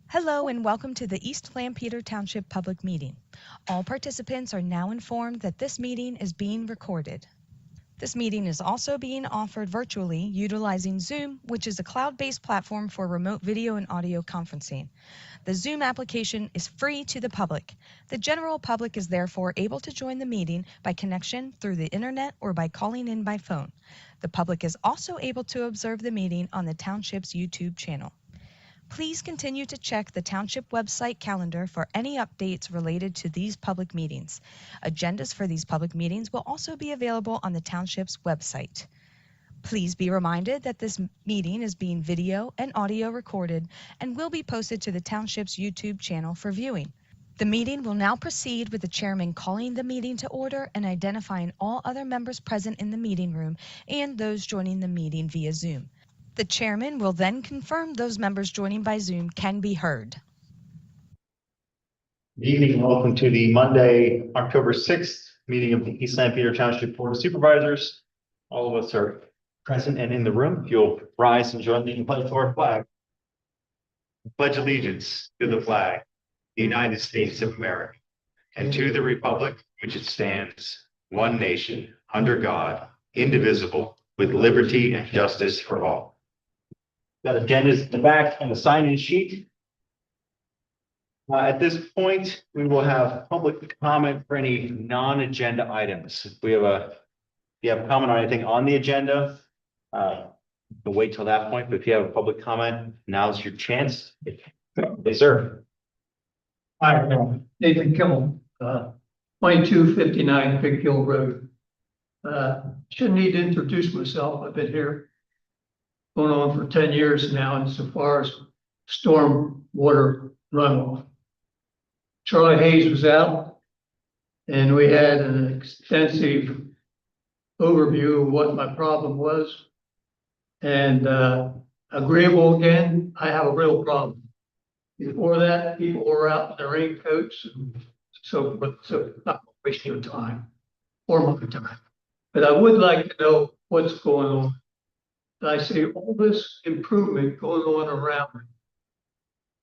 Hello and welcome to the East Lampeter Township Public Meeting. All participants are now informed that this meeting is being recorded. This meeting is also being offered virtually utilizing Zoom, which is a cloud-based platform for remote video and audio conferencing. The Zoom application is free to the public. The general public is therefore able to join the meeting by connection through the internet or by calling in by phone. The public is also able to observe the meeting on the Township's YouTube channel. Please continue to check the Township website calendar for any updates related to these public meetings. Agendas for these public meetings will also be available on the Township's website. Please be reminded that this meeting is being video and audio recorded and will be posted to the Township's YouTube channel for viewing. The meeting will now proceed with the chairman calling the meeting to order and identifying all other members present in the meeting room and those joining the meeting via Zoom. The chairman will then confirm those members joining by Zoom can be heard. Good evening and welcome to the Monday, October 6th meeting of the East Lampeter Township Board of Supervisors. All of us are present and in the room. If you'll rise and join me in pledge to our flag. Pledge allegiance to the flag, of the United States of America, and to the republic which it stands, one nation, under God, indivisible, with liberty and justice for all. Got agendas in the back and the sign-in sheet. At this point, we will have public comment for any non-agenda items. If you have a comment on anything on the agenda, we'll wait till that point. But if you have a public comment, now's your chance. Yes, sir. Hi, Nathan Kimmel, 2259 Big Hill Road. Shouldn't need to introduce myself. I've been here going on for 10 years now, insofar as storm water runoff. Charlie Hayes was out and we had an extensive overview of what my problem was. And agreeable again, I have a real problem. Before that, people were out in their raincoats and so forth, so not wasting your time or my time. But I would like to know what's going on. I see all this improvement going on around me.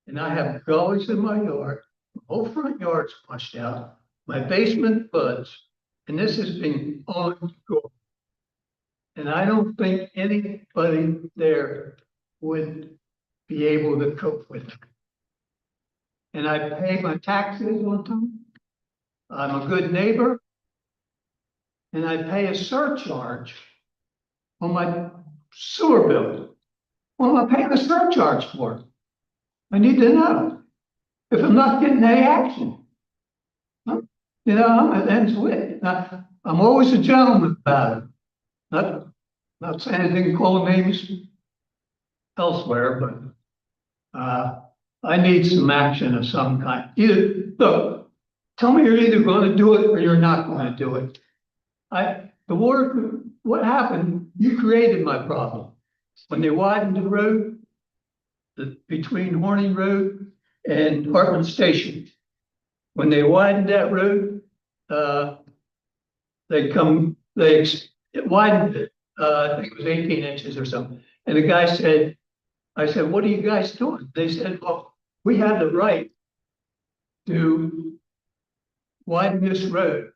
And I have gullies in my yard, my whole front yard's washed out, my basement floods, and this has been ongoing. And I don't think anybody there would be able to cope with it. And I pay my taxes on time. I'm a good neighbor. And I pay a surcharge on my sewer bill. What am I paying a surcharge for? I need to know if I'm not getting any action. You know, I'm at ends with. I'm always a gentleman about it. Not saying anything, calling names elsewhere, but I need some action of some kind. Look, tell me you're either going to do it or you're not going to do it. What happened? You created my problem. When they widened the road between Horning Road and Hartman Station, when they widened that road, it widened it. I think it was 18 inches or something. And the guy said, I said, what are you guys doing? They said, well, we have the right to widen this road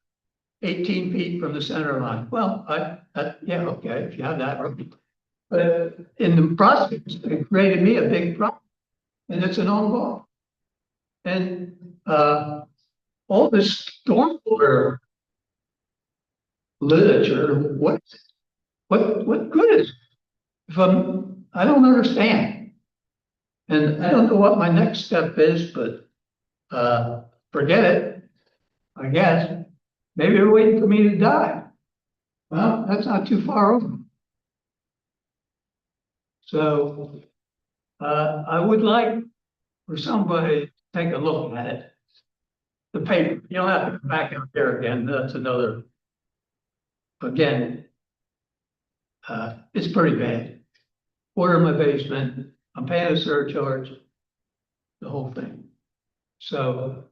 18 feet from the center line. Well, yeah, okay, if you have that right. But in the process, it created me a big problem, and it's an own law. And all this stormwater literature, what good is it? I don't understand, and I don't know what my next step is, but forget it, I guess. Maybe they're waiting for me to die. Well, that's not too far over. So I would like for somebody to take a look at it. The paper, you don't have to come back out there again. That's another, again, it's pretty bad. Water in my basement, I'm paying a surcharge, the whole thing. So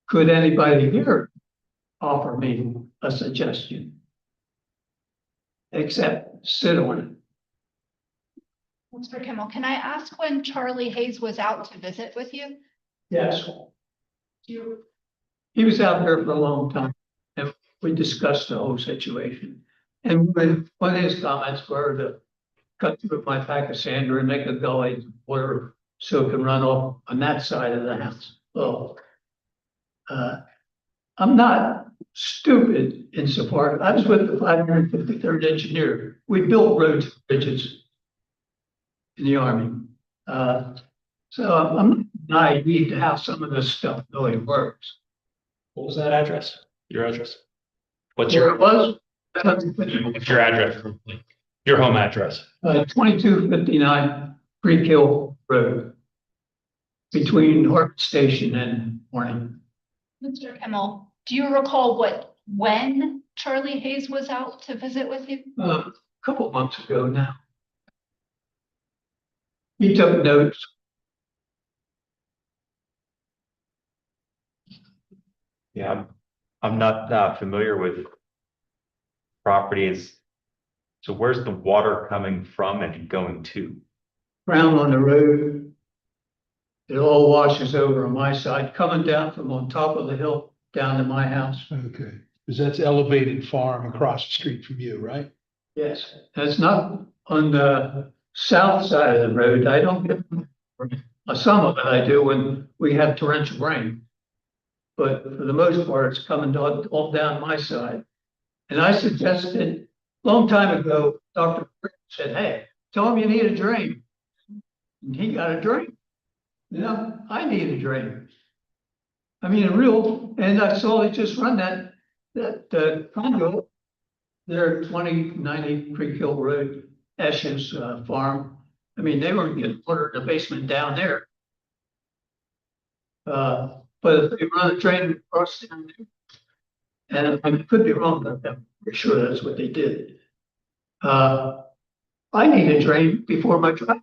could anybody here offer me a suggestion? Except sit on it. Mr. Kimmel, can I ask when Charlie Hayes was out to visit with you? Yes, You, he was out there for a long time, and we discussed the whole situation. And one of his comments were to cut through my pack of sander and make a gully water so it can run off on that side of the house. Well, I'm not stupid insofar, I was with the 553rd Engineer. We built roads and bridges in the Army. So I'm naive to how some of this stuff really works. What was that address? Your address? What's Where your, it was, what's your address? Your home address? 2259 Creek Hill Road, between Harvard Station and Warren. Mr. Kimmel, do you recall when Charlie Hayes was out to visit with you? A couple of months ago now. He took notes. Yeah, I'm not familiar with properties. So where's the water coming from and going to? Ground on the road. It all washes over on my side, coming down from on top of the hill down to my house. Okay, because that's elevated farm across the street from you, right? Yes, and it's not on the south side of the road. I don't get, some of it I do when we have torrential rain. But for the most part, it's coming all down my side. And I suggested, a long time ago, Dr. said, hey, tell him you need a drain. And he got a drain. You know, I need a drain. I mean, and I saw it just run that conduit there, 2090 Creek Hill Road, Eshes Farm. I mean, they were getting water in the basement down there. But if they run a drain across down there, and I could be wrong, but I'm pretty sure that's what they did. I need a drain before my drive.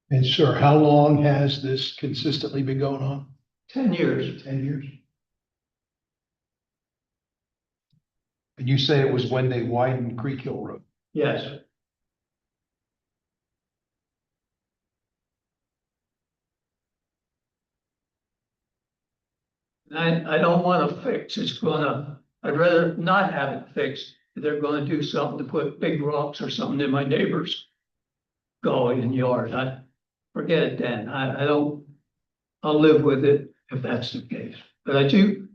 And sir, how long has this consistently been going on? 10 years. 10 years? And you say it was when they widened Creek Hill Road? Yes. I don't want to fix, I'd rather not have it fixed. If they're gonna do something to put big rocks or something in my neighbor's gully and yard, forget it then. I'll live with it if that's the case. But I do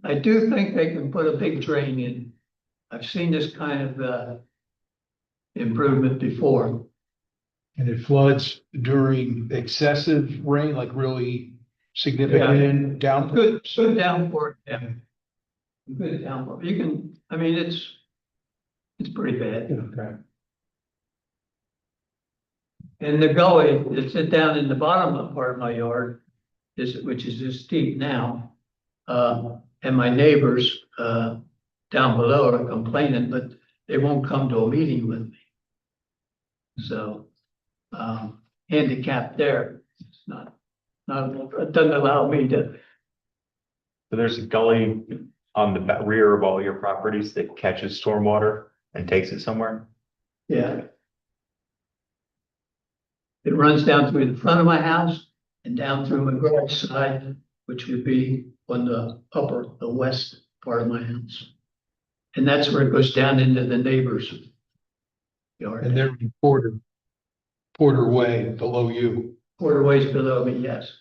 think they can put a big drain in. I've seen this kind of improvement before. And it floods during excessive rain, like really significant downpour? Good downpour, yeah. Good downpour. You can, I mean, it's pretty bad. Okay. And the gully that's down in the bottom part of my yard which is this deep now. And my neighbors, down below are complaining, but they won't come to a meeting with me. So, handicapped there. It's not, it doesn't allow me to. So there's a gully on the rear of all your properties that catches stormwater and takes it somewhere? Yeah. It runs down through the front of my house and down through my garage side, which would be on the west part of my house. And that's where it goes down into the neighbor's yard. And they're in Porter Way below you. Quarter ways below me, yes.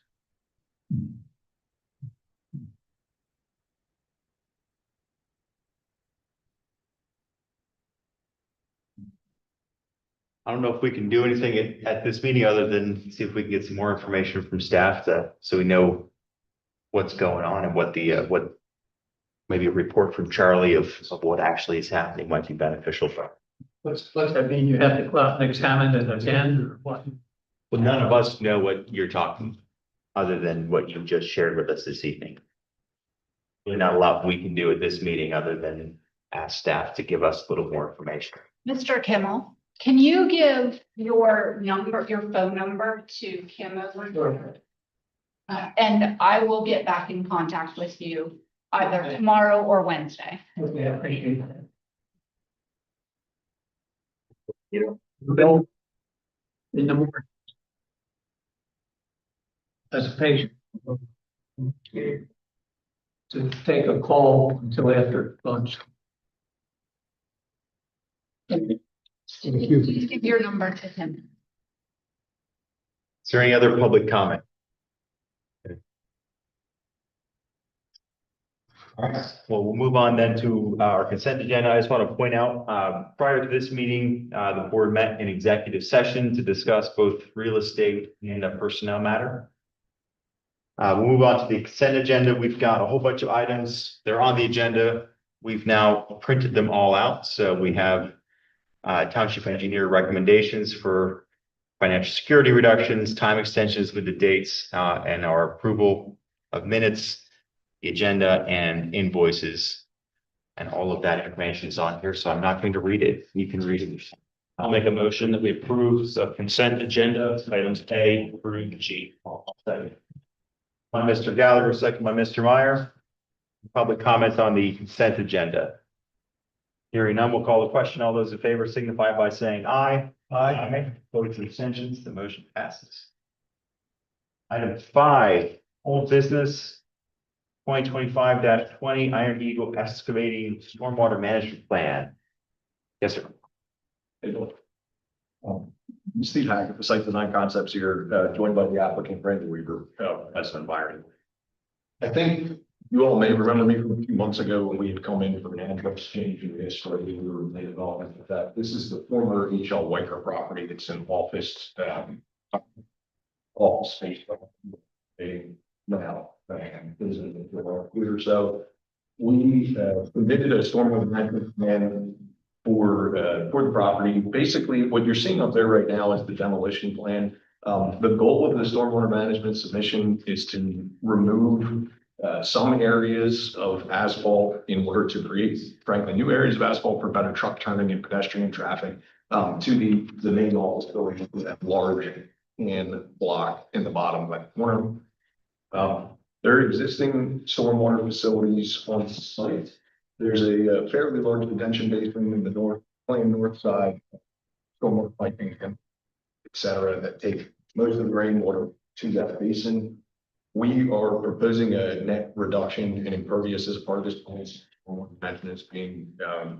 I don't know if we can do anything at this meeting other than see if we can get some more information from staff so we know what's going on and what maybe a report from Charlie of what actually is happening might be beneficial for. What's that mean? You have to go out and examine it again or what? Well, none of us know what you're talking, other than what you just shared with us this evening. Really not a lot we can do at this meeting other than ask staff to give us a little more information. Mr. Kimmel, can you give your phone number to Kim over? Sure. And I will get back in contact with you either tomorrow or Wednesday. Okay, I appreciate that. In the morning. as a patient to take a call until after lunch. Please give your number to him. Is there any other public comment? All right, well, we'll move on then to our consent agenda. I just want to point out, prior to this meeting, the board met in executive session to discuss both real estate and a personnel matter. We'll move on to the consent agenda. We've got a whole bunch of items. They're on the agenda. We've now printed them all out. So we have township engineer recommendations for financial security reductions, time extensions with the dates, and our approval of minutes, the agenda, and invoices. And all of that information is on here, so I'm not going to read it. You can read it. I'll make a motion that we approve the consent agenda, items A through G. By Mr. Gallagher, second by Mr. Meyer. Public comments on the consent agenda. Hearing none, we'll call the question. All those in favor signify by saying aye. Aye. Opposed or abstentions, the motion passes. Item 5, old business. 2025-20 Iron Eagle excavating stormwater management plan. Yes, sir. Steve Hackett, the Site Design Concepts here, joined by the applicant Brandon Weaver, as an environment. I think you all may remember me from a few months ago when we had come in for an address change in this, where we were in the development of that. This is the former H.L. Weicker property that's an office space. Now, so we submitted a stormwater management plan for the property. Basically, what you're seeing up there right now is the demolition plan. The goal of the stormwater management submission is to remove some areas of asphalt in order to create, frankly, new areas of asphalt for better truck turning and pedestrian traffic to the main office building with that large and block in the bottom left corner. There are existing stormwater facilities on site. There's a fairly large detention basin in the north side, stormwater piping, et cetera, that take most of the rainwater to that basin. We are proposing a net reduction in impervious as part of this plan. Stormwater management is being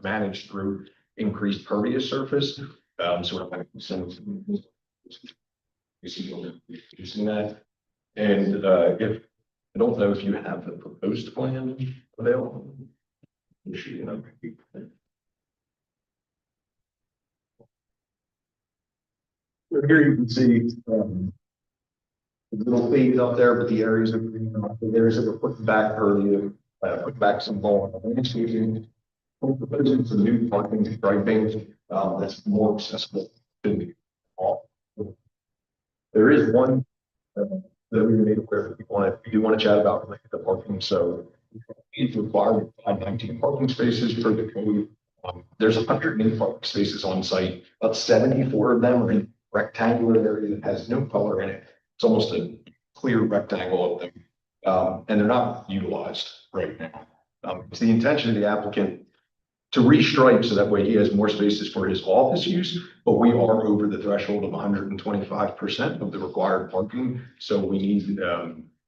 managed through increased pervious surface. So we're using that. And if I don't know if you have the proposed plan available. Here you can see the little fade up there, but the areas that we're putting back earlier, put back some more landscaping. We're proposing some new parking striping that's more accessible to all. There is one that we made aware that we do want to chat about the parking. So it's required 19 parking spaces for the code. There's 108 parking spaces on site, about 74 of them are in rectangular area that has no color in it. It's almost a clear rectangle of them, and they're not utilized right now. It's the intention of the applicant to restripe so that way he has more spaces for his office use, but we are over the threshold of 125% of the required parking. So we need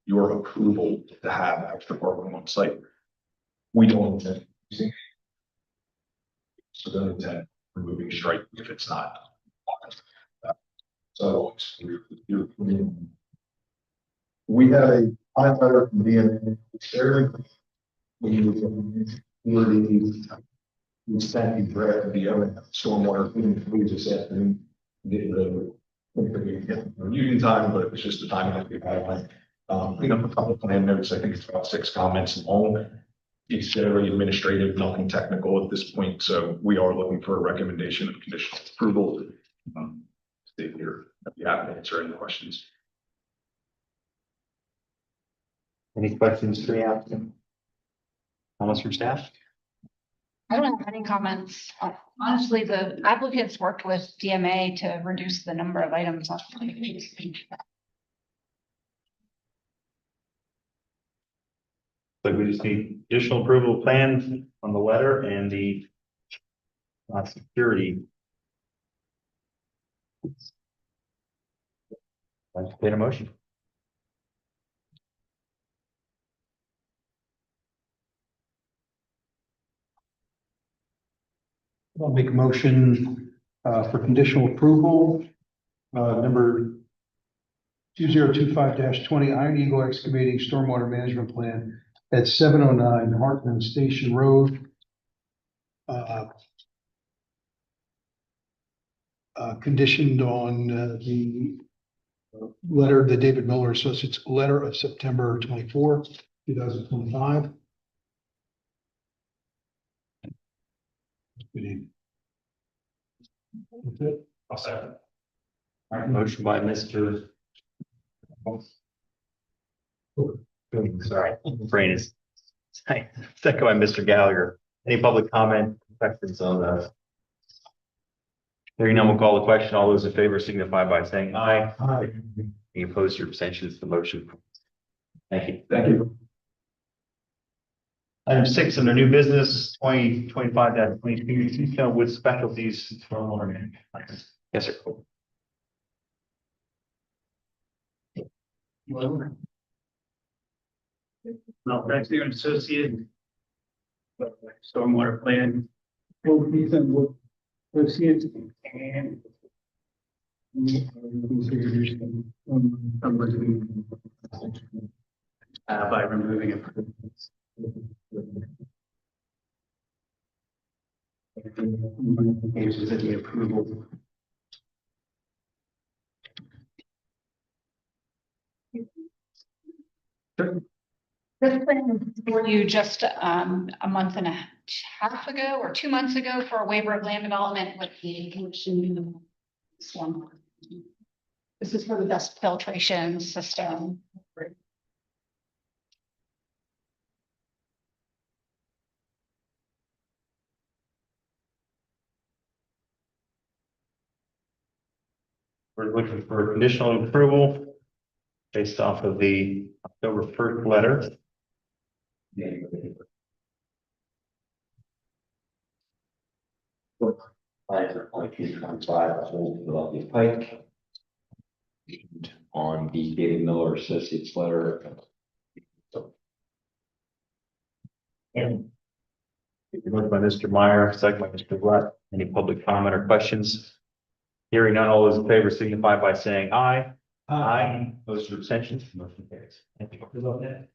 your approval to have extra parking on site. We don't intend using it. So don't intend removing stripe if it's not. So we have a high letter from DNA. We sent you draft the stormwater we just afternoon. Using time, but it was just the time that we had. Clean up a couple of plan notes. I think it's about 6 comments long. It's generally administrative, nothing technical at this point. So we are looking for a recommendation of conditional approval. Stay here if you have to answer any questions. Any questions for the applicant? Comments from staff? I don't have any comments. Honestly, the applicants worked with DMA to reduce the number of items on. So we just need additional approval plan on the letter and the security. Let's get a motion. I'll make a motion for conditional approval. Number 2025-20 Iron Eagle Excavating Stormwater Management Plan at 709 Hartman Station Road. Conditioned on the letter, the David Miller Associates letter of September 24, 2025. We need. That's it. I'll second. All right, motion by Mr. Sorry, brain is. Second by Mr. Gallagher. Any public comment, questions on the? Hearing none, we'll call the question. All those in favor signify by saying aye. Aye. Any opposed or abstentions, the motion. Thank you. Thank you. Item 6 under new business 2025-22 Keystone Wood Specialties stormwater management plan. Yes, sir. Well, Baxter and Associates. Stormwater plan. Both Ethan Wood Associates and. By removing improvements. Pages of the approval. This plan was for you just a month and a half ago or 2 months ago for a waiver of land development with the commission. This is for the dust filtration system. We're looking for conditional approval based off of the October 1st letter. Pike. On the David Miller Associates letter. And moved by Mr. Meyer, second by Mr. Black. Any public comment or questions? Hearing none, all those in favor signify by saying aye. Aye. Opposed or abstentions, motion carries. Thank you.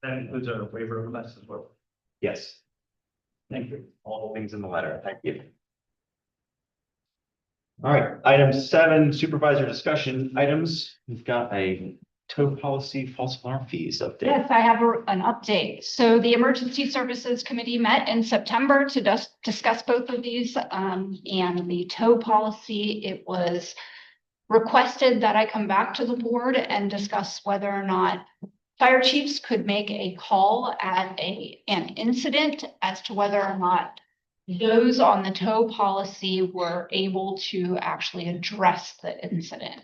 That includes a waiver of less as well. Yes. Thank you. All the things in the letter. Thank you. All right, item 7, supervisor discussion items. We've got a tow policy, false alarm fees update. Yes, I have an update. So the Emergency Services Committee met in September to discuss both of these. And the tow policy, it was requested that I come back to the board and discuss whether or not fire chiefs could make a call at an incident as to whether or not those on the tow policy were able to actually address the incident.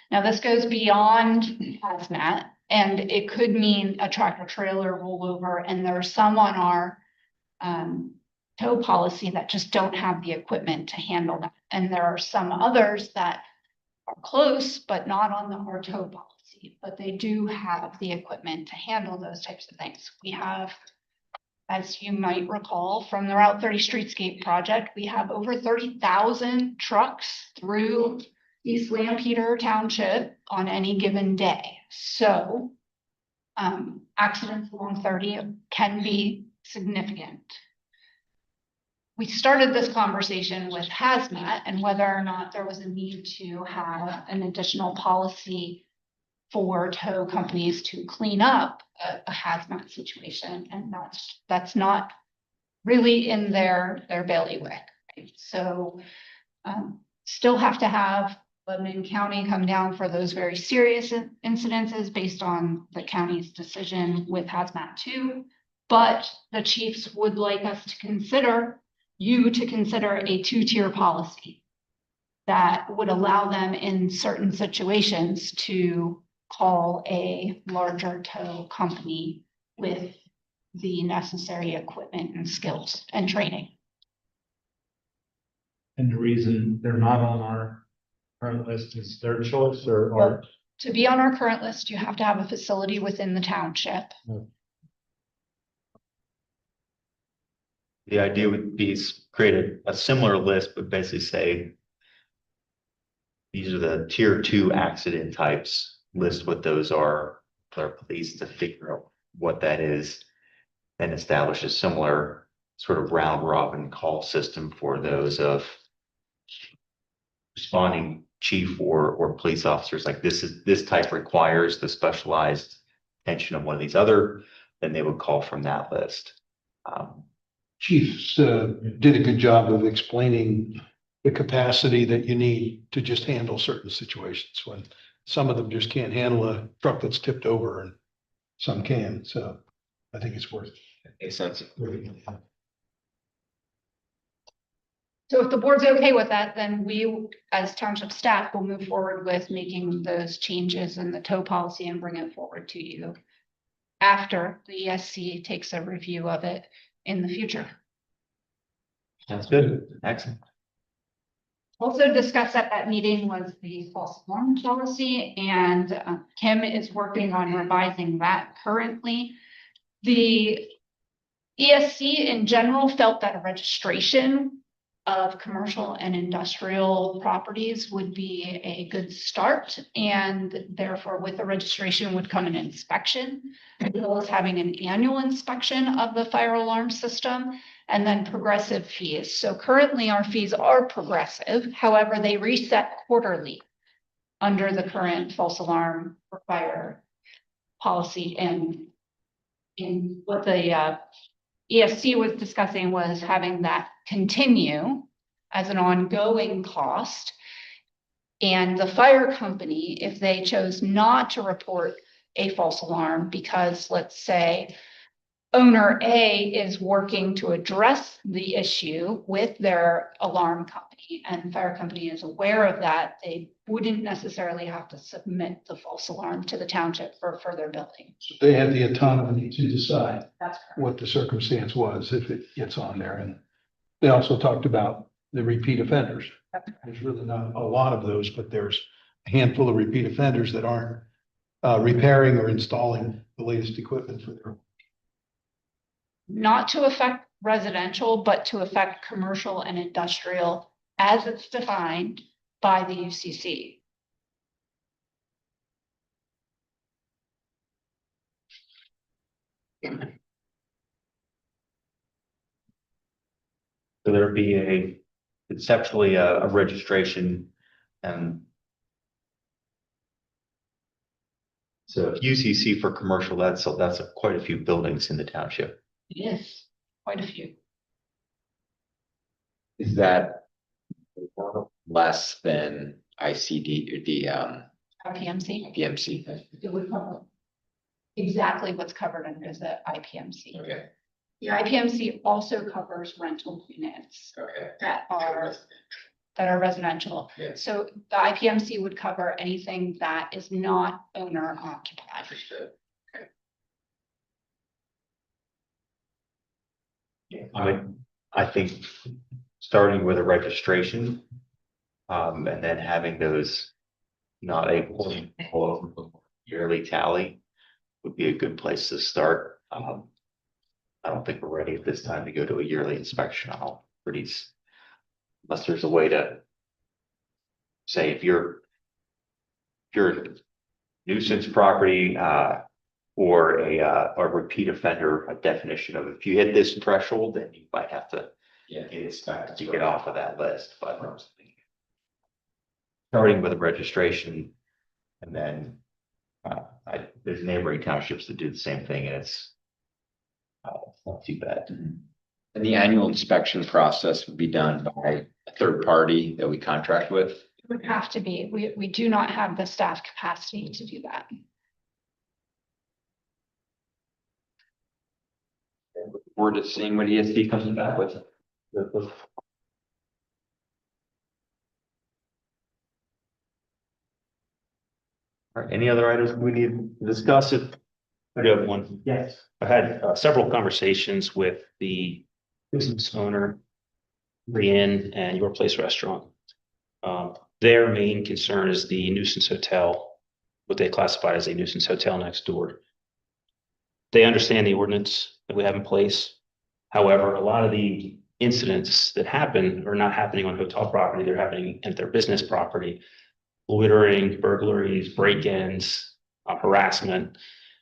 Now, this goes beyond hazmat, and it could mean a tractor trailer rollover, and there are some on our tow policy that just don't have the equipment to handle that. And there are some others that are close, but not on our tow policy, but they do have the equipment to handle those types of things. We have, as you might recall from the Route 30 Streetscape project, we have over 30,000 trucks through East Lampeter Township on any given day. So accidents along 30 can be significant. We started this conversation with hazmat and whether or not there was a need to have an additional policy for tow companies to clean up a hazmat situation, and that's not really in their bailiwick. Right? So still have to have Lebanon County come down for those very serious incidences based on the county's decision with hazmat 2, but the chiefs would like us to consider a 2-tier policy that would allow them in certain situations to call a larger tow company with the necessary equipment and skills and training. And the reason they're not on our current list is their choice or To be on our current list, you have to have a facility within the township. The idea would be create a similar list, but basically say these are the tier 2 accident types, list what those are, for police to figure out what that is, and establish a similar sort of round robin call system for those of responding chief or police officers. Like this type requires the specialized attention of one of these other, then they would call from that list. Chiefs did a good job of explaining the capacity that you need to just handle certain situations when some of them just can't handle a truck that's tipped over and some can. So I think it's worth. Makes sense. So if the board's okay with that, then we, as township staff, will move forward with making those changes in the tow policy and bring it forward to you after the ESC takes a review of it in the future. Sounds good. Excellent. Also discussed at that meeting was the false alarm policy, and Kim is working on revising that currently. The ESC in general felt that a registration of commercial and industrial properties would be a good start, and therefore with the registration would come an inspection, as well as having an annual inspection of the fire alarm system, and then progressive fees. So currently our fees are progressive, however, they reset quarterly under the current false alarm for fire policy. And in what the ESC was discussing was having that continue as an ongoing cost. And the fire company, if they chose not to report a false alarm because, let's say, owner A is working to address the issue with their alarm company and fire company is aware of that, they wouldn't necessarily have to submit the false alarm to the township for further billing. So they had the autonomy to decide That's correct. what the circumstance was if it gets on there. And they also talked about the repeat offenders. There's really not a lot of those, but there's a handful of repeat offenders that aren't repairing or installing the latest equipment for their. Not to affect residential, but to affect commercial and industrial as it's defined by the UCC. So there'd be conceptually a registration and so UCC for commercial, that's quite a few buildings in the township. It is quite a few. Is that less than ICD or the IPMC. PMC? It would cover exactly what's covered under the IPMC. Okay, The IPMC also covers rental units okay. that are residential. Yes. So the IPMC would cover anything that is not owner occupied. Understood. I think starting with a registration, and then having those not a yearly tally would be a good place to start. I don't think we're ready at this time to go to a yearly inspection on all properties. Unless there's a way to say if you're a nuisance property, or a repeat offender, a definition of if you hit this threshold, then you might have to get inspected to get off of that list. But starting with a registration, and then there's neighboring townships that do the same thing, and it's not too bad. And the annual inspection process would be done by a third party that we contract with? It would have to be. We do not have the staff capacity to do that. We're just seeing what ESD comes back with. All right, any other items we need to discuss? If I do have one. yes, I had several conversations with the business owner, Brienne and Your Place Restaurant. Their main concern is the nuisance hotel, what they classify as a nuisance hotel next door. They understand the ordinance that we have in place. However, a lot of the incidents that happen are not happening on hotel property, they're happening at their business property. Loitering, burglaries, break-ins, harassment,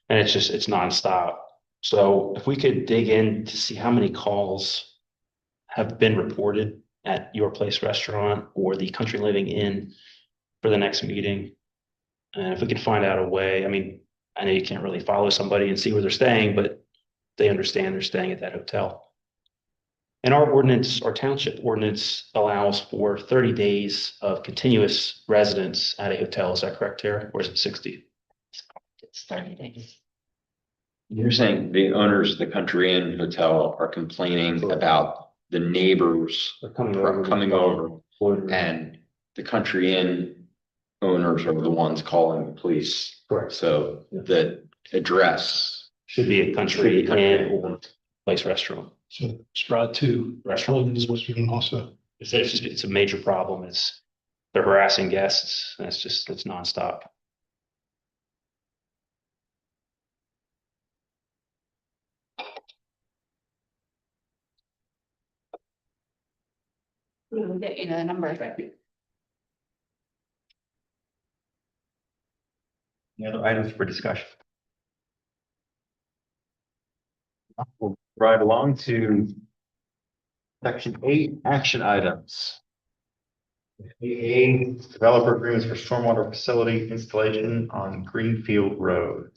and it's nonstop. So if we could dig in to see how many calls have been reported at Your Place Restaurant or the Country Living Inn for the next meeting. And if we could find out a way, I mean, I know you can't really follow somebody and see where they're staying, but they understand they're staying at that hotel. And our ordinance, our township ordinance allows for 30 days of continuous residence at a hotel. Is that correct, Tara? Or is it 60? It's 30 days. You're saying the owners of the Country Inn Hotel are complaining about the neighbors They're coming over, and the Country Inn owners are the ones calling the police. Correct. So the address Should be a country inn or place restaurant. So Strad two, Restaurant. is what you can also. It's a major problem. They're harassing guests. And it's nonstop. We will get you the numbers. Any other items for discussion? We'll ride along to section 8, action items. A developer agreements for stormwater facility installation on Greenfield Road.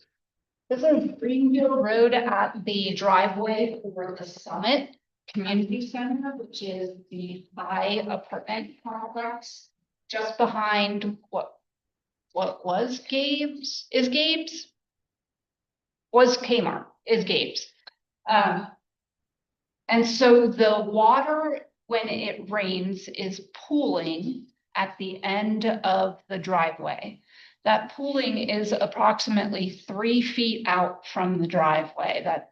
This is Greenfield Road at the driveway for the Summit Community Center, which is the high apartment complex just behind what was Gabe's, is Gabe's? Was Kmart, is Gabe's. And so the water, when it rains, is pooling at the end of the driveway. That pooling is approximately 3 feet out from the driveway that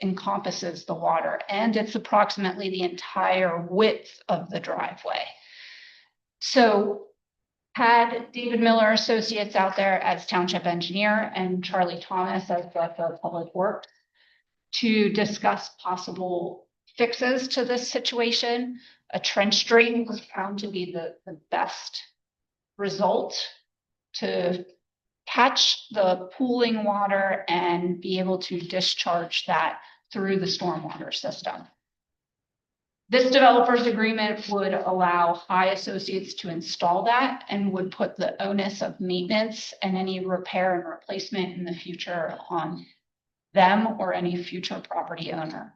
encompasses the water, and it's approximately the entire width of the driveway. So had David Miller Associates out there as township engineer and Charlie Thomas as director of public works to discuss possible fixes to this situation. A trench drain was found to be the best result to catch the pooling water and be able to discharge that through the stormwater system. This developer's agreement would allow High Associates to install that and would put the onus of maintenance and any repair and replacement in the future on them or any future property owner.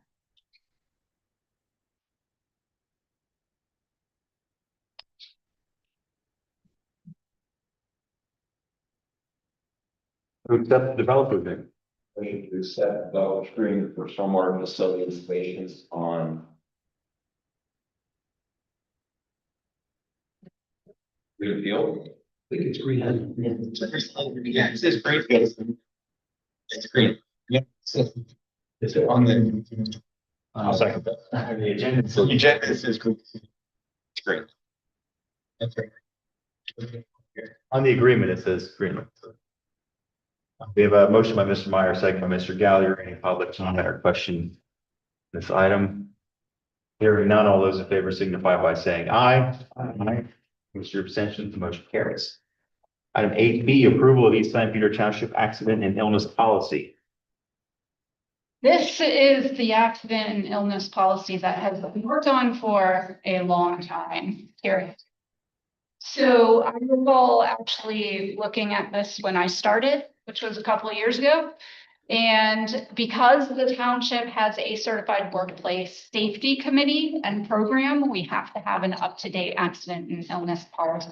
Who accept the developer agreement? motion to accept developer agreement for stormwater facility installations on Greenfield. I think it's green. Yeah, it says Greenfield. It's green. Yeah. It's on the. I'll second that. The agenda. So the agenda says green. It's green. That's right. On the agreement, it says Greenland. We have a motion by Mr. Meyer, second by Mr. Gallagher. Any public comment or question? This item. Hearing none, all those in favor signify by saying aye. Aye. Mr. abstention, the motion carries. Item 8B, approval of East St. Peter Township accident and illness policy. This is the accident and illness policy that has been worked on for a long time here. So I recall actually looking at this when I started, which was a couple of years ago. And because the township has a certified workplace safety committee and program, we have to have an up-to-date accident and illness policy.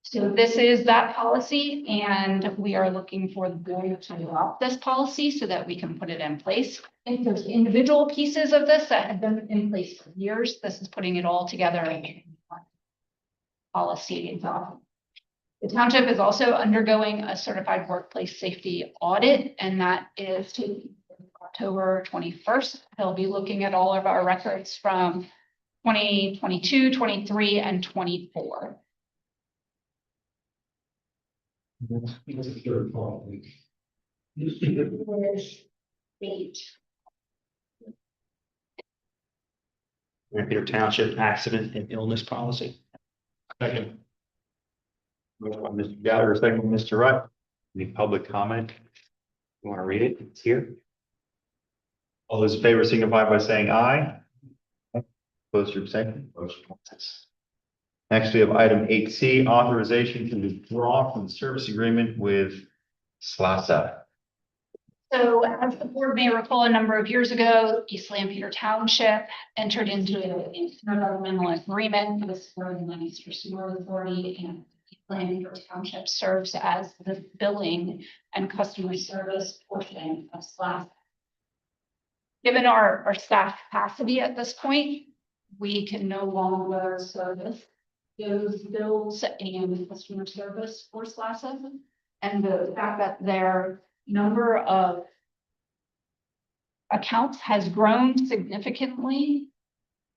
So this is that policy, and we are looking for the board to adopt this policy so that we can put it in place. I think there's individual pieces of this that have been in place for years. This is putting it all together in one policy. The township is also undergoing a certified workplace safety audit, and that is to October 21st. They'll be looking at all of our records from 2022, 23, and 24. Eight. Peter Township Accident and Illness Policy. Second. Motion by Mr. Gallagher, second by Mr. Rutt. Any public comment? You want to read it? It's here. All those in favor signify by saying aye. Opposed or abstaining? Motion passes. Next, we have item 8C, authorization to withdraw from the service agreement with SLASA. So as the board may recall, a number of years ago, East Lampeter Township entered into an intergovernmental agreement with the Eastern Sewer Authority, and East Lampeter Township serves as the billing and customer service portion of SLAS. Given our staff capacity at this point, we can no longer service those bills and customer service for SLASA. And the fact that their number of accounts has grown significantly,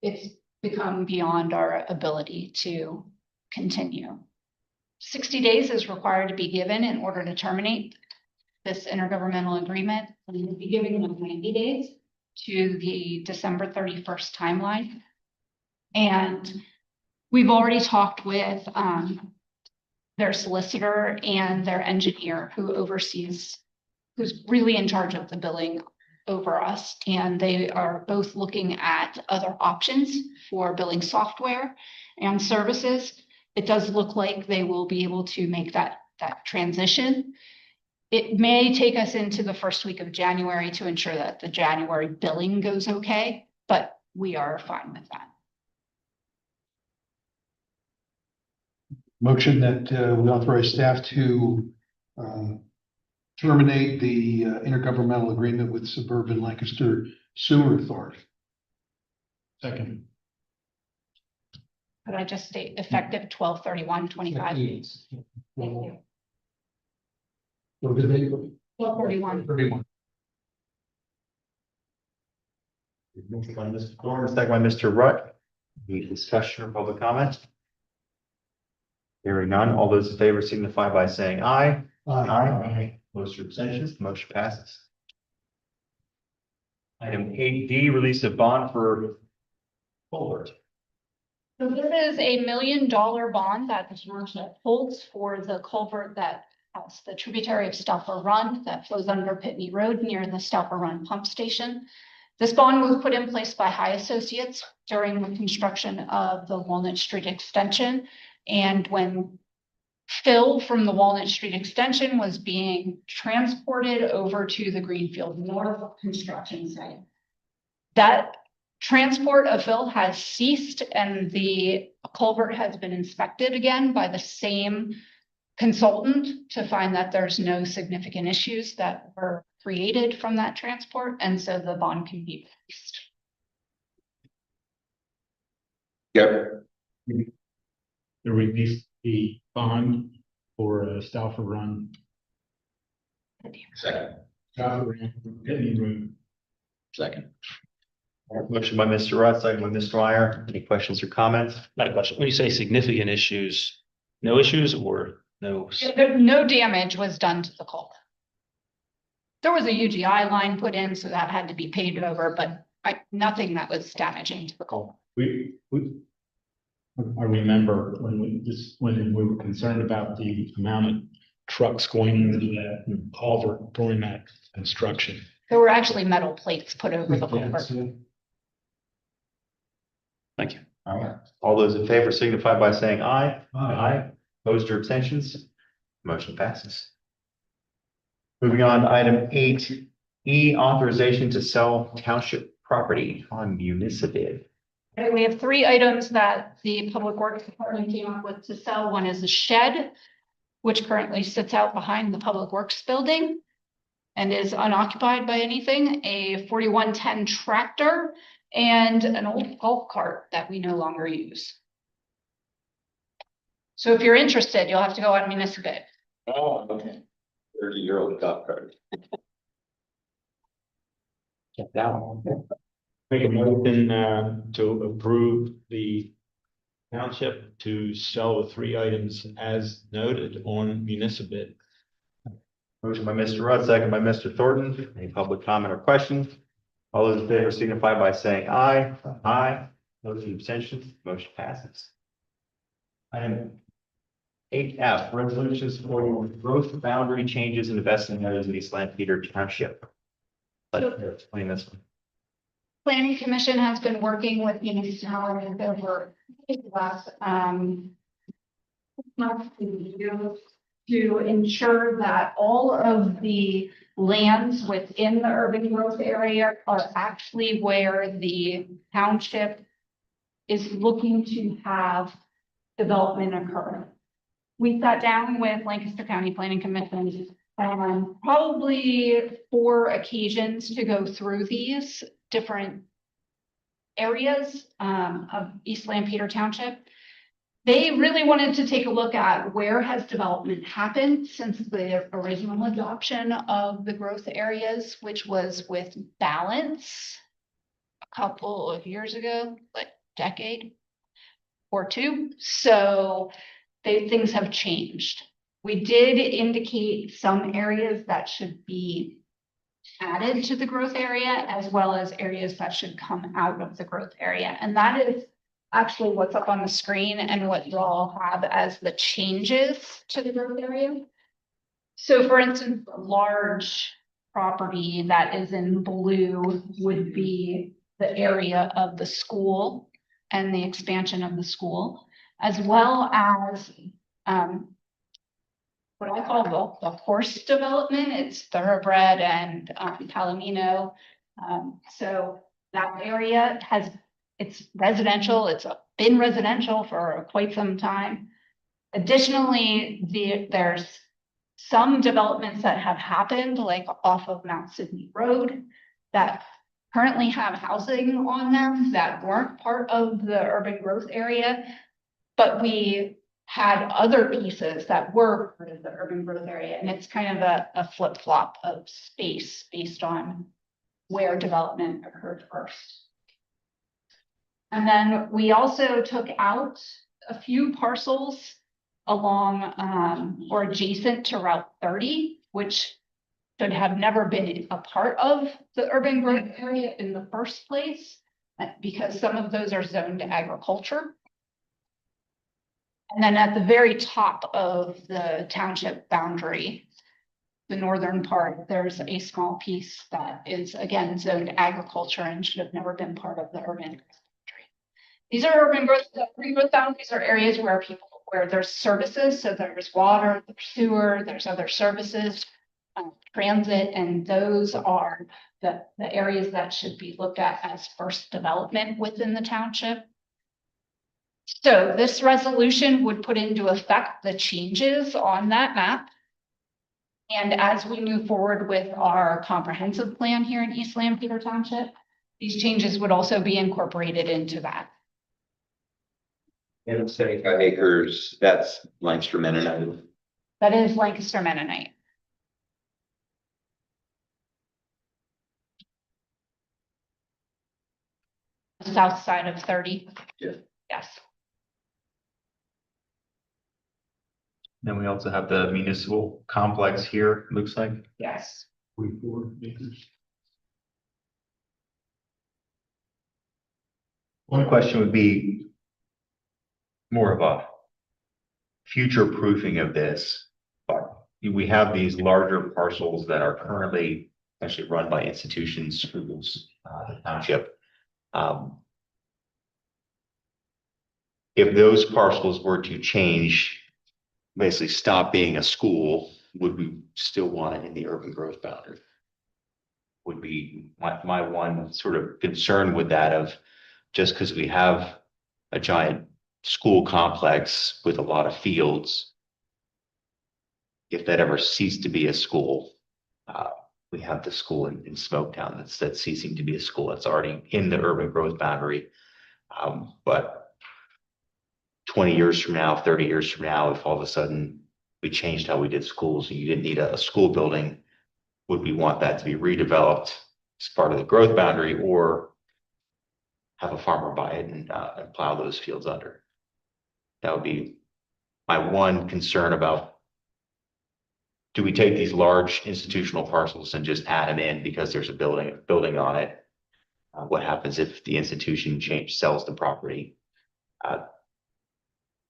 it's become beyond our ability to continue. 60 days is required to be given in order to terminate this intergovernmental agreement. We will be giving them 90 days to the December 31st timeline. And we've already talked with their solicitor and their engineer who's really in charge of the billing over us. And they are both looking at other options for billing software and services. It does look like they will be able to make that transition. It may take us into the first week of January to ensure that the January billing goes okay, but we are fine with that. Motion that we authorize staff to terminate the intergovernmental agreement with Suburban Lancaster Sewer Authority. Second. Could I just state effective 12/31/25? Thank you. What did they? 12/31. 31. Motion by Mr. Thorne, second by Mr. Rutt. Any discussion or public comment? Hearing none, all those in favor signify by saying aye. Aye. Opposed or abstentions, the motion passes. Item 8D, release of bond for culvert. So this is $1 million bond that the township holds for the culvert that has the tributary of Stauffer Run that flows under Pitney Road near the Stauffer Run pump station. This bond was put in place by High Associates during the construction of the Walnut Street extension. And when fill from the Walnut Street extension was being transported over to the Greenfield North construction site, that transport of fill has ceased and the culvert has been inspected again by the same consultant to find that there's no significant issues that were created from that transport, and so the bond can be released. Yep. To release the bond for Stauffer Run. Second. Stauffer Run, Pitney Road. Second. Motion by Mr. Rutt, second by Mr. Meyer. Any questions or comments? Not a question. When you say significant issues, no issues or no? No damage was done to the culvert. There was a UGI line put in, so that had to be paved over, but nothing that was damaging to the culvert. I remember when we were concerned about the amount of trucks going into that culvert during that construction. There were actually metal plates put over the culvert. Thank you. All right. All those in favor signify by saying aye. Aye. Opposed or abstentions? Motion passes. Moving on to item 8E, authorization to sell township property on municipal. We have 3 items that the Public Works Department came up with to sell. One is a shed, which currently sits out behind the Public Works building and is unoccupied by anything, a 4110 tractor, and an old golf cart that we no longer use. So if you're interested, you'll have to go on municipal. Oh, okay. 30-year-old golf cart. Get that one. Make a motion to approve the township to sell the 3 items as noted on municipal. Motion by Mr. Rudd, second by Mr. Thornton. Any public comment or questions? All those in favor signify by saying aye. Aye. Those abstentions, motion passes. Item 8F, resolutions for growth boundary changes and investment areas in East Peter Township. Let's explain this one. Planning Commission has been working with municipalities over the last month to years to ensure that all of the lands within the urban growth area are actually where the township is looking to have development occur. We sat down with Lancaster County Planning Commission on probably 4 occasions to go through these different areas of East Lampeter Township. They really wanted to take a look at where has development happened since the original adoption of the growth areas, which was with Balance a couple of years ago, like decade or 2. So things have changed. We did indicate some areas that should be added to the growth area, as well as areas that should come out of the growth area. And that is actually what's up on the screen and what you all have as the changes to the growth area. So for instance, a large property that is in blue would be the area of the school and the expansion of the school, as well as what I call the horse development. It's thoroughbred and Palomino. So that area it's residential. It's been residential for quite some time. Additionally, there's some developments that have happened, like off of Mount Sydney Road, that currently have housing on them that weren't part of the urban growth area, but we had other pieces that were part of the urban growth area. And it's kind of a flip-flop of space based on where development occurred first. And then we also took out a few parcels along or adjacent to Route 30, which should have never been a part of the urban growth area in the first place, because some of those are zoned to agriculture. And then at the very top of the township boundary, the northern part, there's a small piece that is again zoned to agriculture and should have never been part of the urban boundary. These are urban growth boundaries are areas where there's services. So there's water, there's sewer, there's other services, transit, and those are the areas that should be looked at as first development within the township. So this resolution would put into effect the changes on that map. And as we move forward with our comprehensive plan here in East Lampeter Township, these changes would also be incorporated into that. And 75 acres, that's Lancaster Mennonite. That is Lancaster Mennonite. South side of 30. Yeah. Yes. Then we also have the municipal complex here, looks like. Yes. 44 acres. One question would be more of a future proofing of this, but we have these larger parcels that are currently actually run by institutions, schools, the township. If those parcels were to change, basically stop being a school, would we still want it in the urban growth boundary? Would be my one sort of concern with that, of just because we have a giant school complex with a lot of fields, if that ever ceased to be a school, we have the school in Smoketown that's ceasing to be a school. That's already in the urban growth boundary. But 20 years from now, 30 years from now, if all of a sudden we changed how we did schools and you didn't need a school building, would we want that to be redeveloped as part of the growth boundary, or have a farmer buy it and plow those fields under? That would be my one concern about, do we take these large institutional parcels and just add them in because there's a building on it? What happens if the institution sells the property?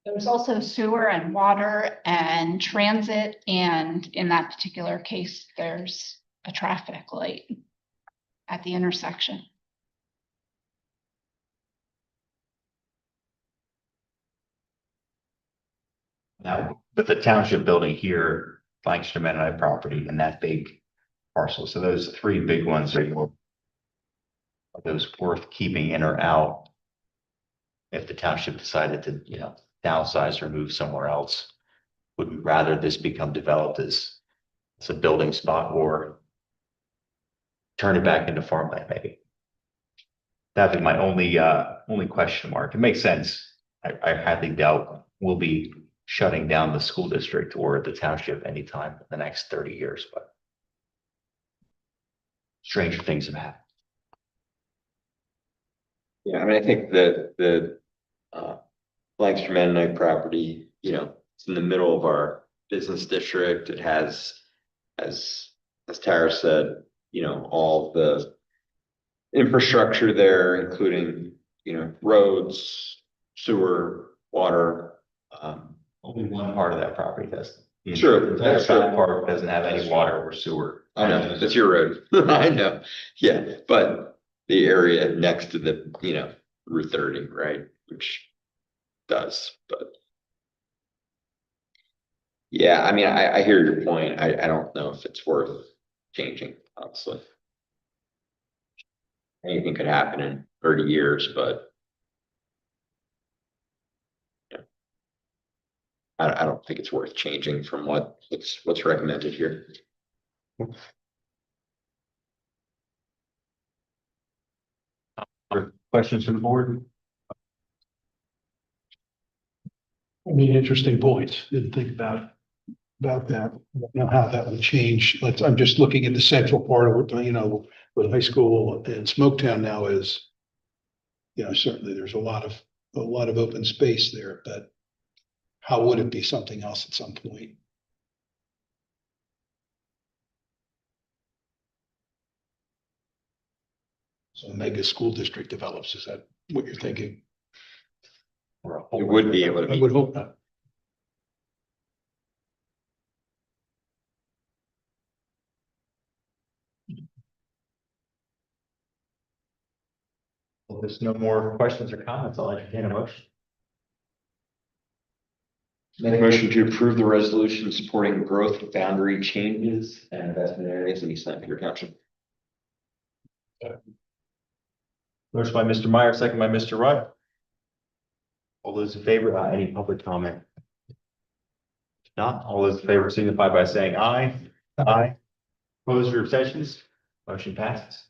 There's also sewer and water and transit, and in that particular case, there's a traffic light at the intersection. Now, but the township building here, Langston Mennonite property and that big parcel. So those three big ones are those worth keeping in or out? If the township decided to, downsize or move somewhere else, would we rather this become developed as a building spot or turn it back into farmland maybe? That'd be my only question mark. It makes sense. I highly doubt we'll be shutting down the school district or the township anytime in the next 30 years, but stranger things have happened. Yeah, I mean, I think that the Langston Mennonite property, it's in the middle of our business district. It has, as Tara said, all the infrastructure there, including, roads, sewer, water. Only one part of that property does. Sure, The entire that's true. back part doesn't have any water or sewer. I know, that's your road. I know. Yeah, but the area next to the, Route 30, right, which does, but. Yeah, I mean, I hear your point. I don't know if it's worth changing, honestly. Anything could happen in 30 years, but. I don't think it's worth changing from what's recommended here. Questions from the board? I mean, interesting points. Didn't think about that. Don't know how that would change. I'm just looking at the central part of what, where the high school and Smoketown now is. Certainly there's a lot of open space there, but how would it be something else at some point? So a mega school district develops, is that what you're thinking? It would be able to I be. would hope not. Well, there's no more questions or comments. I'll entertain a motion. Make a motion to approve the resolution supporting growth boundary changes and investment areas in East St. Peter Township. Motion by Mr. Meyer, second by Mr. Rudd. All those in favor, any public comment? If not, all those in favor signify by saying aye. Aye. Opposed or abstentions? Motion passes.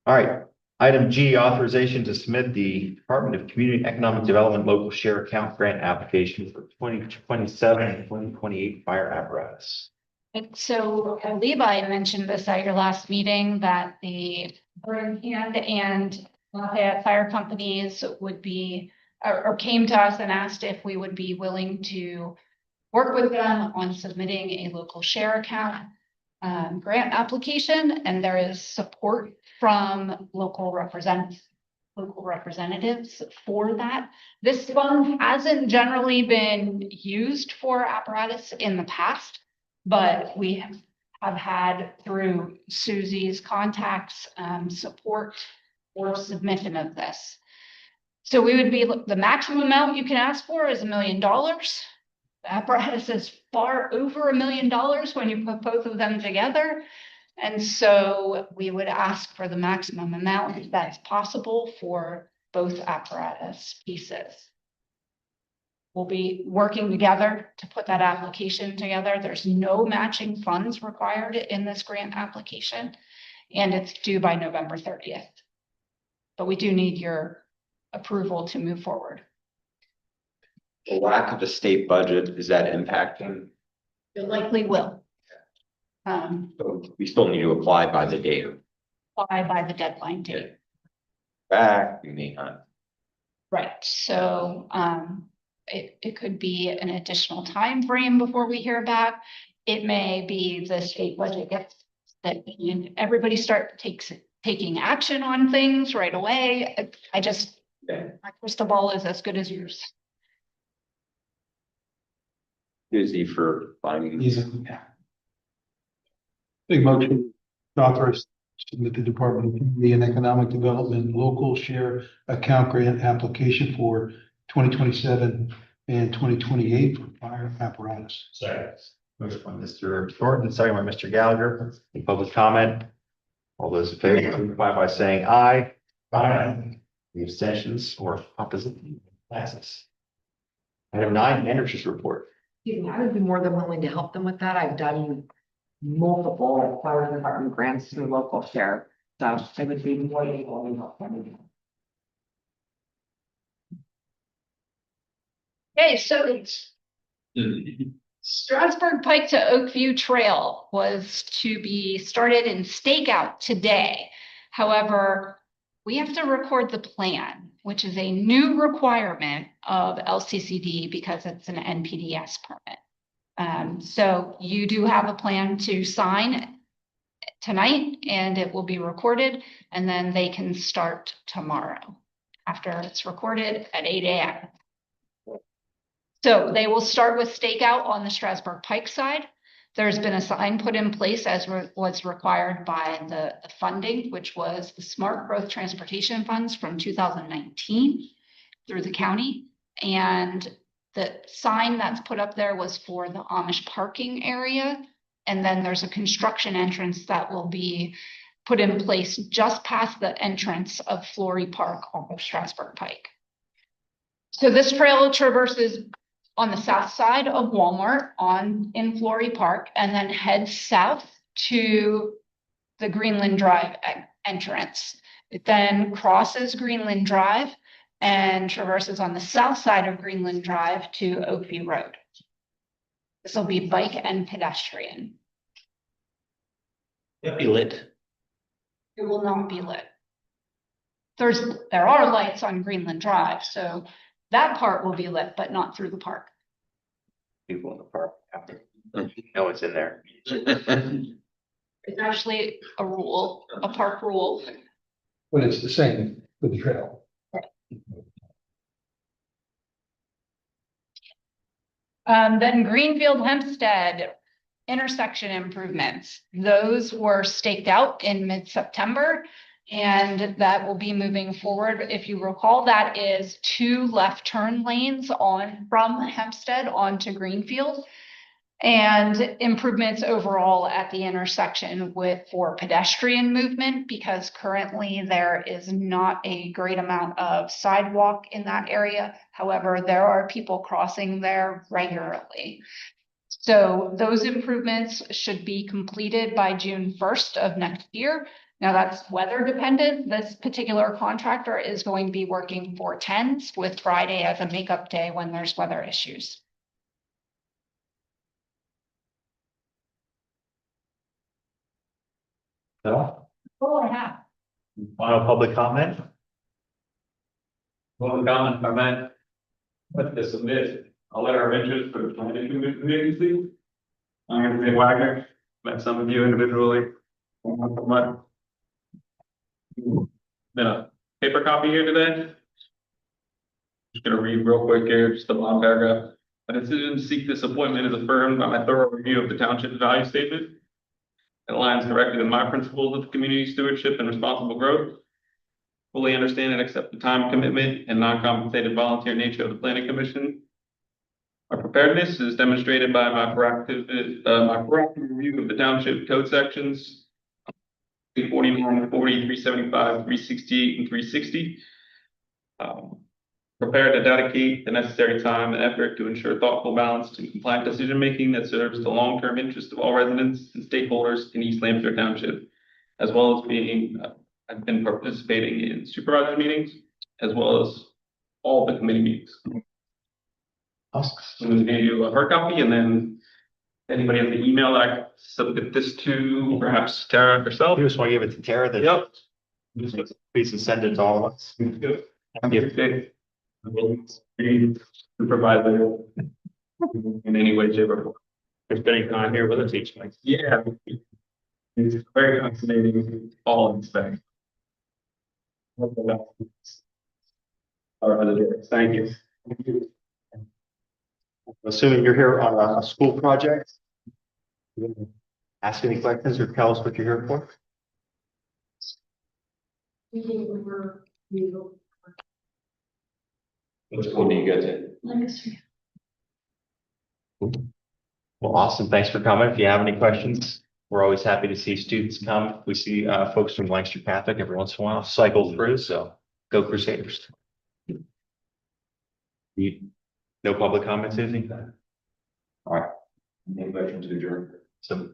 All right, item G, authorization to submit the Department of Community and Economic Development local share account grant application for 2027 and 2028 fire apparatus. And so I believe I mentioned this at your last meeting that the Birmingham and Lafayette fire companies would be, or came to us and asked if we would be willing to work with them on submitting a local share account grant application, and there is support from local representatives for that. This fund hasn't generally been used for apparatus in the past, but we have had through Susie's contacts support for submission of this. So we would be, the maximum amount you can ask for is $1 million. The apparatus is far over $1 million when you put both of them together. And so we would ask for the maximum amount that's possible for both apparatus pieces. We'll be working together to put that application together. There's no matching funds required in this grant application, and it's due by November 30th. But we do need your approval to move forward. The lack of a state budget, is that impacting? It likely will. So we still need to apply by the date. By the deadline date. Back, we may not. Right, so it could be an additional time frame before we hear back. It may be the state budget gets that everybody takes taking action on things right away. My crystal ball is as good as yours. Tuesday for finding. Yeah. Big motion to authorize submit the Department of Community and Economic Development local share account grant application for 2027 and 2028 for fire apparatus. Second. Motion by Mr. Thornton, second by Mr. Gallagher. Any public comment? All those in favor, signify by saying aye. Aye. The abstentions or opposition passes. Item 9, managers report. I would be more than willing to help them with that. I've done multiple fire department grants through local share. So I would be more than willing to help them. Okay, so it's Strasburg Pike to Oakview Trail was to be started in stakeout today. However, we have to record the plan, which is a new requirement of LCCD because it's an NPDS permit. So you do have a plan to sign tonight and it will be recorded and then they can start tomorrow after it's recorded at 8 a.m. So they will start with stakeout on the Strasburg Pike side. There's been a sign put in place as was required by the funding, which was the Smart Growth Transportation Funds from 2019 through the county. And the sign that's put up there was for the Amish parking area. And then there's a construction entrance that will be put in place just past the entrance of Flory Park on Strasburg Pike. So this trail traverses on the south side of Walmart in Flory Park and then heads south to the Greenland Drive entrance. It then crosses Greenland Drive and traverses on the south side of Greenland Drive to Oakview Road. This will be bike and pedestrian. It'll be lit. It will not be lit. There are lights on Greenland Drive, so that part will be lit, but not through the park. People in the park have to know it's in there. It's actually a rule, a park rule. But it's the same with the trail. Then Greenfield Hempstead intersection improvements. Those were staked out in mid-September. And that will be moving forward. If you recall, that is 2 left turn lanes from Hempstead onto Greenfield and improvements overall at the intersection for pedestrian movement, because currently there is not a great amount of sidewalk in that area. However, there are people crossing there regularly. So those improvements should be completed by June 1st of next year. Now that's weather dependent. This particular contractor is going to be working 4/10s with Friday as a makeup day when there's weather issues. So, Oh, I have. final public comment? Public comment, I meant, but to submit a letter of interest for the planning community. I'm Anthony Wagner, met some of you individually. Been a paper copy here today. Just gonna read real quick here, just the bottom paragraph. A decision to seek this appointment is affirmed by my thorough review of the township's value statement. It aligns directly with my principles of community stewardship and responsible growth. Fully understand and accept the time commitment and non-compensated volunteer nature of the planning commission. My preparedness is demonstrated by my proactive review of the township code sections 349, 40, 375, 368, and 360. Prepared to dedicate the necessary time and effort to ensure thoughtful, balanced, and compliant decision-making that serves the long-term interest of all residents and stakeholders in East Lamphere Township, as well as I've been participating in supervisor meetings, as well as all the committee meetings. Awesome. I'm going to give you a hard copy, and then anybody has the email that I submit this to, perhaps Tara herself. You just want to give it to Tara, then Yep. please send it to all of us. Thank you. Supervisor in any way, shape, or form. There's been time here with us each night. Yeah. It's very fascinating, all in spec. Thank you. Assuming you're here on a school project. Ask any questions or tell us what you're here for. Which school do you go to? Well, awesome. Thanks for coming. If you have any questions, we're always happy to see students come. We see folks from Lancaster Catholic every once in a while cycle through, so go Crusaders. No public comments, Izzy? All right. Any questions to adjourn? So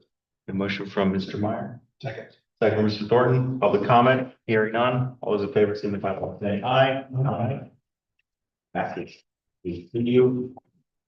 the motion from Mr. Meyer. Second. Second from Mr. Thornton. Public comment, hearing none. All those in favor signify by saying aye. Aye. Passes. Continue.